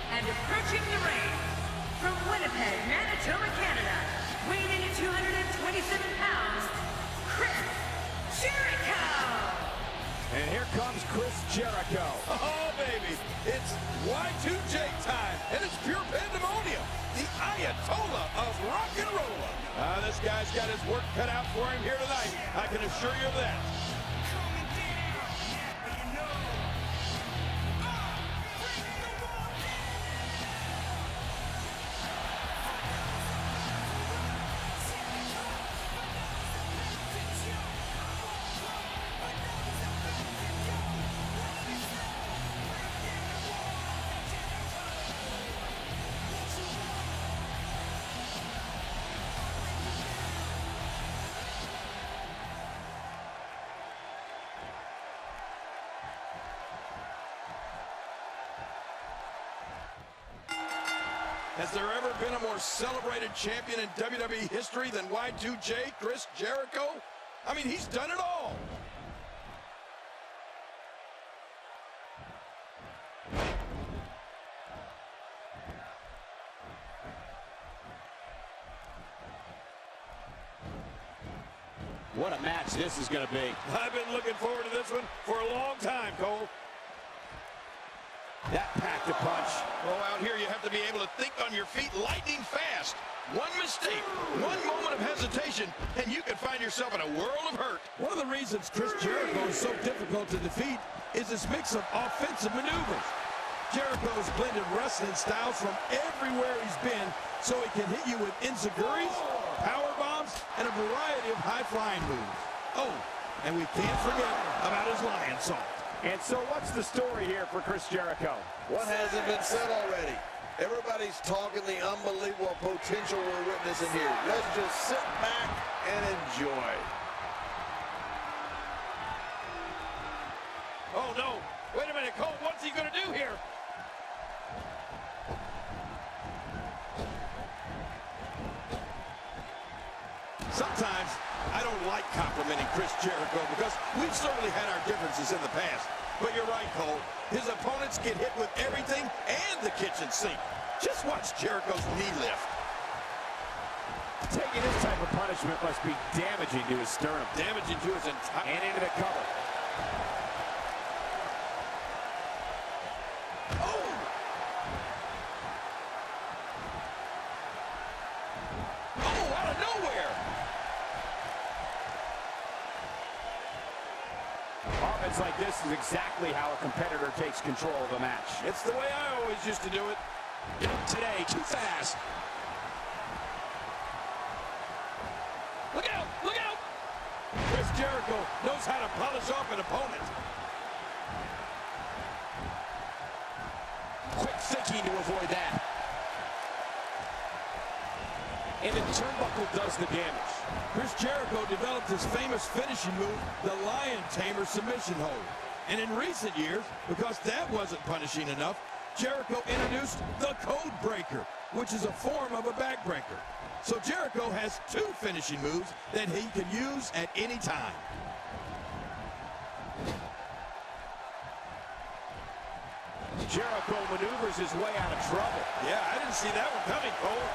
And approaching the ring, from Winnipeg, Manitoba, Canada, weighing in at 227 pounds, Chris Jericho! And here comes Chris Jericho. Oh, baby, it's Y2J time, and it's pure pandemonium. The Ayatollah of rock and roll. This guy's got his work cut out for him here tonight. I can assure you of that. Has there ever been a more celebrated champion in WWE history than Y2J, Chris Jericho? I mean, he's done it all. What a match this is going to be. I've been looking forward to this one for a long time, Cole. That packed a punch. Oh, out here you have to be able to think on your feet lightning fast. One mistake, one moment of hesitation, and you can find yourself in a world of hurt. One of the reasons Chris Jericho is so difficult to defeat is his mix of offensive maneuvers. Jericho's blended wrestling styles from everywhere he's been, so he can hit you with enziguris, power bombs, and a variety of high-flying moves. Oh, and we can't forget about his lion salt. And so what's the story here for Chris Jericho? What hasn't been said already? Everybody's talking the unbelievable potential we're witnessing here. Let's just sit back and enjoy. Oh, no. Wait a minute, Cole. What's he going to do here? Sometimes I don't like complimenting Chris Jericho because we've certainly had our differences in the past. But you're right, Cole. His opponents get hit with everything and the kitchen sink. Just watch Jericho's knee lift. Taking this type of punishment must be damaging to his sternum. Damaging to his entire... And into the cover. Oh! Oh, out of nowhere! Offense like this is exactly how a competitor takes control of a match. It's the way I always used to do it. Today, too fast. Look out! Look out! Chris Jericho knows how to polish off an opponent. Quick thinking to avoid that. And the turnbuckle does the damage. Chris Jericho developed his famous finishing move, the Lion Tamer submission hold. And in recent years, because that wasn't punishing enough, Jericho introduced the Code Breaker, which is a form of a backbreaker. So Jericho has two finishing moves that he can use at any time. Jericho maneuvers his way out of trouble. Yeah, I didn't see that one coming, Cole.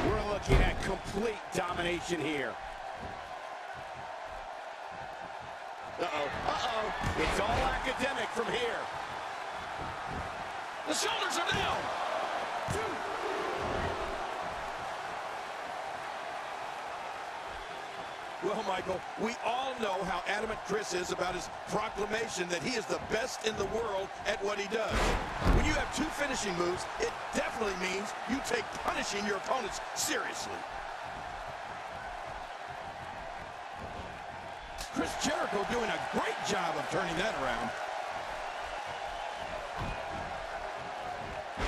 We're looking at complete domination here. Uh-oh. Uh-oh. It's all academic from here. The shoulders are down. Well, Michael, we all know how adamant Chris is about his proclamation that he is the best in the world at what he does. When you have two finishing moves, it definitely means you take punishing your opponents seriously. Chris Jericho doing a great job of turning that around.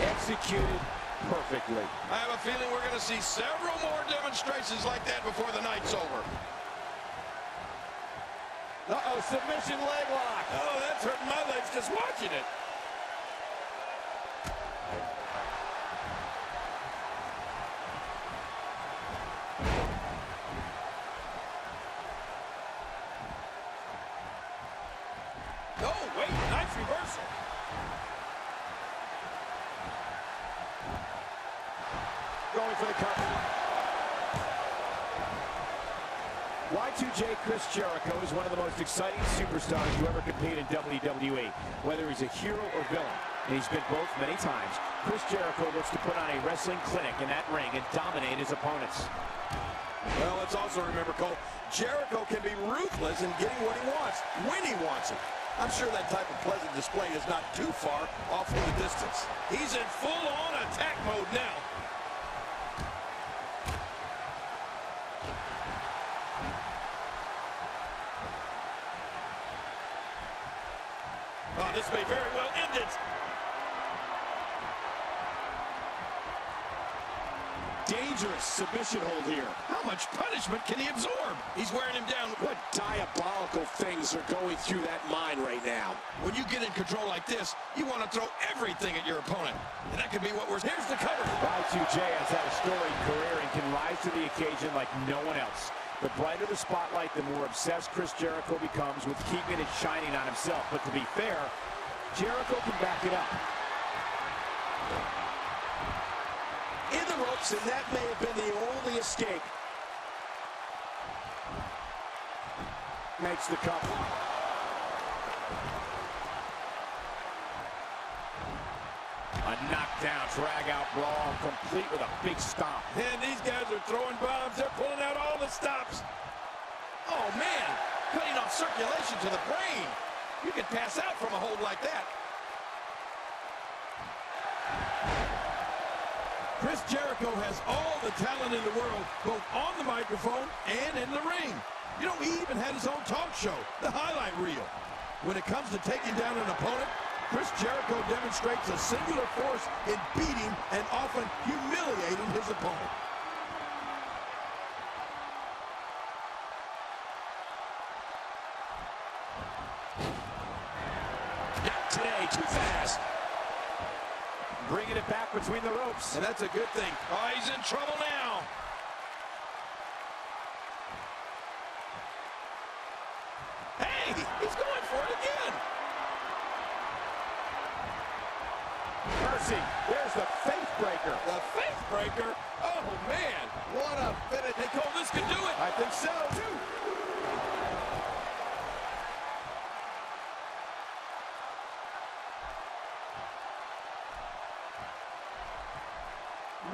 Executed perfectly. I have a feeling we're going to see several more demonstrations like that before the night's over. Uh-oh, submission leg lock. Oh, that's hurting my legs just watching it. Oh, wait, nice reversal. Going for the cover. Y2J Chris Jericho is one of the most exciting superstars to ever compete in WWE. Whether he's a hero or villain, and he's been both many times, Chris Jericho looks to put on a wrestling clinic in that ring and dominate his opponents. Well, let's also remember, Cole, Jericho can be ruthless in getting what he wants, when he wants it. I'm sure that type of pleasant display is not too far off in the distance. He's in full-on attack mode now. Oh, this may very well end it. Dangerous submission hold here. How much punishment can he absorb? He's wearing him down. What diabolical things are going through that mind right now? When you get in control like this, you want to throw everything at your opponent. And that could be what we're... Here's the cover. Y2J has had a storied career and can rise to the occasion like no one else. The brighter the spotlight, the more obsessed Chris Jericho becomes with keeping it shining on himself. But to be fair, Jericho can back it up. In the ropes, and that may have been the only escape. Makes the cover. A knockdown, drag-out brawl, complete with a big stomp. And these guys are throwing bombs. They're pulling out all the stops. Oh, man. Cutting off circulation to the brain. You could pass out from a hold like that. Chris Jericho has all the talent in the world, both on the microphone and in the ring. You know, he even had his own talk show, the highlight reel. When it comes to taking down an opponent, Chris Jericho demonstrates a singular force in beating and often humiliating his opponent. Not today, too fast. Bringing it back between the ropes. And that's a good thing. Oh, he's in trouble now. Hey, he's going for it again. Mercy, there's the faith breaker. The faith breaker? Oh, man. What a finish. Hey, Cole, this could do it. I think so.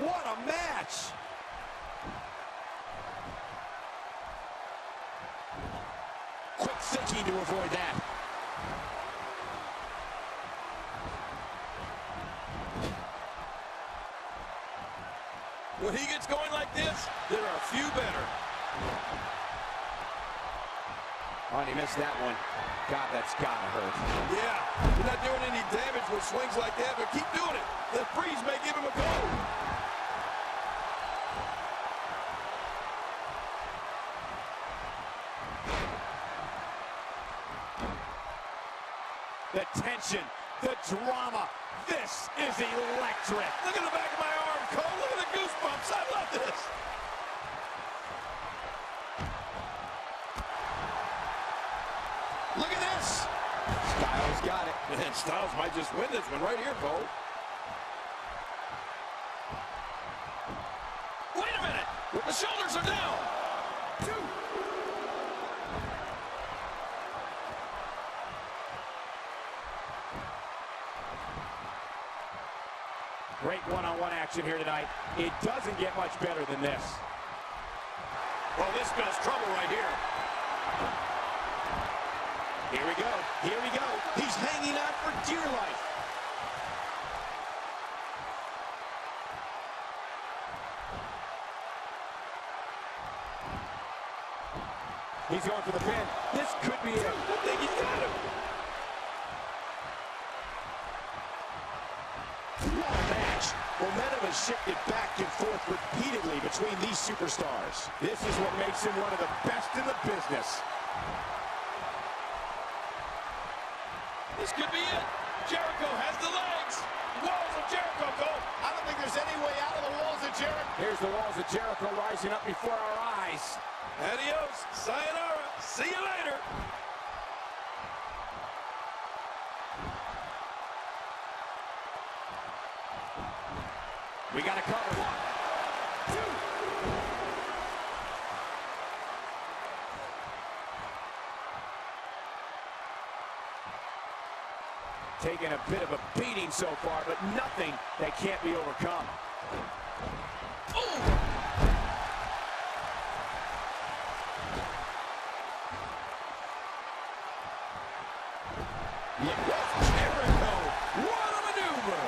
What a match! Quick thinking to avoid that. When he gets going like this, there are a few better. Oh, and he missed that one. God, that's gotta hurt. Yeah, you're not doing any damage with swings like that, but keep doing it. The freeze may give him a go. The tension, the drama. This is electric. Look at the back of my arm, Cole. Look at the goosebumps. I love this. Look at this. Styles got it. Man, Styles might just win this one right here, Cole. Wait a minute. The shoulders are down. Great one-on-one action here tonight. It doesn't get much better than this. Oh, this spells trouble right here. Here we go. Here we go. He's hanging on for dear life. He's going for the pin. This could be it. I think he's got him. What a match. Momentum has shifted back and forth repeatedly between these superstars. This is what makes him one of the best in the business. This could be it. Jericho has the legs. Walls of Jericho, Cole. I don't think there's any way out of the walls of Jericho. Here's the walls of Jericho rising up before our eyes. Adios. Sayonara. See you later. We got to cover. 1, 2. Taking a bit of a beating so far, but nothing that can't be overcome. Oh! Jericho, what a maneuver!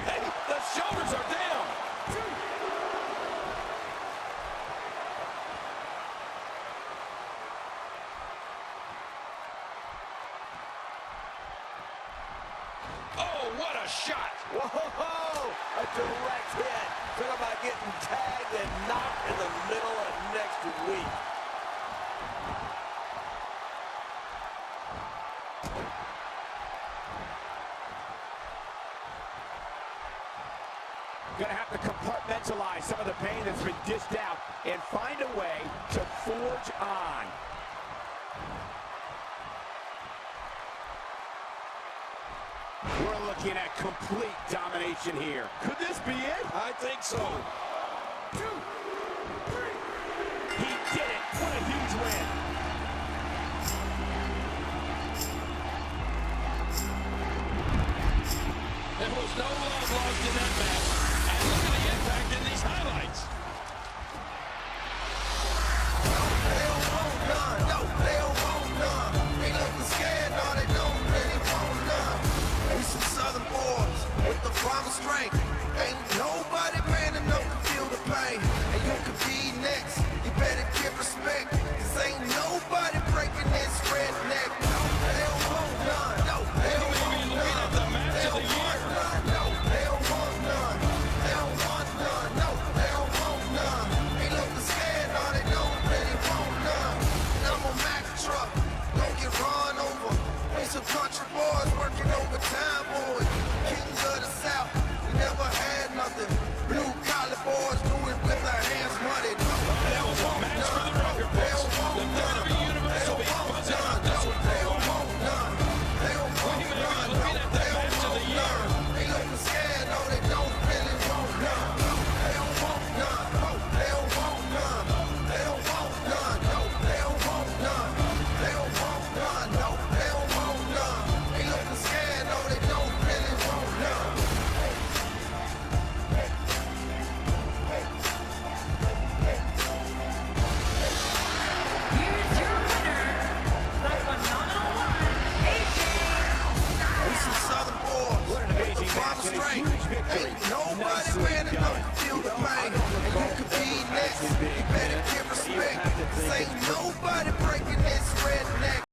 Hey, the shoulders are down. Oh, what a shot! Whoa! A direct hit. Talk about getting tagged and knocked in the middle of next week. Gonna have to compartmentalize some of the pain that's been dished out and find a way to forge on. We're looking at complete domination here. Could this be it? I think so. 2, 3. He did it. What a huge win. There was no love lost in that match. And look at the impact in these highlights. They don't want none. No, they don't want none. They looking scared, no, they don't really want none. We some southern boys with the promised strength. Ain't nobody man enough to feel the pain. And you can be next. You better give respect. 'Cause ain't nobody breaking this redneck. No, they don't want none. No, they don't want none. The match They of the don't year. want none. No, they don't want none. They don't want none. No, they don't want none. They looking scared, no, they don't really want none. And I'm a Mack truck, don't get run over. We some country boys working overtime, boys. Kings of the South, we never had nothing. Blue collar boys do it with their hands muddy. No, they That was don't a want match for the none. record They books. don't want The none. WWE Universe They will don't be want buzzing none. on this No, one for they a don't while. want none. They don't want We may be none. looking No, at the they don't match of the want year. none. They looking scared, no, they don't really want none. No, they don't want none. No, they don't want none. They don't want none. No, they don't want none. They don't want none. No, they don't want none. They looking scared, no, they don't really want none. Here's your winner, the phenomenal one, AJ We some southern boys What an with the amazing match promised and a strength. huge victory. Ain't nobody Nicely man enough done. to feel the pain. And you can be next. You better give respect. 'Cause ain't nobody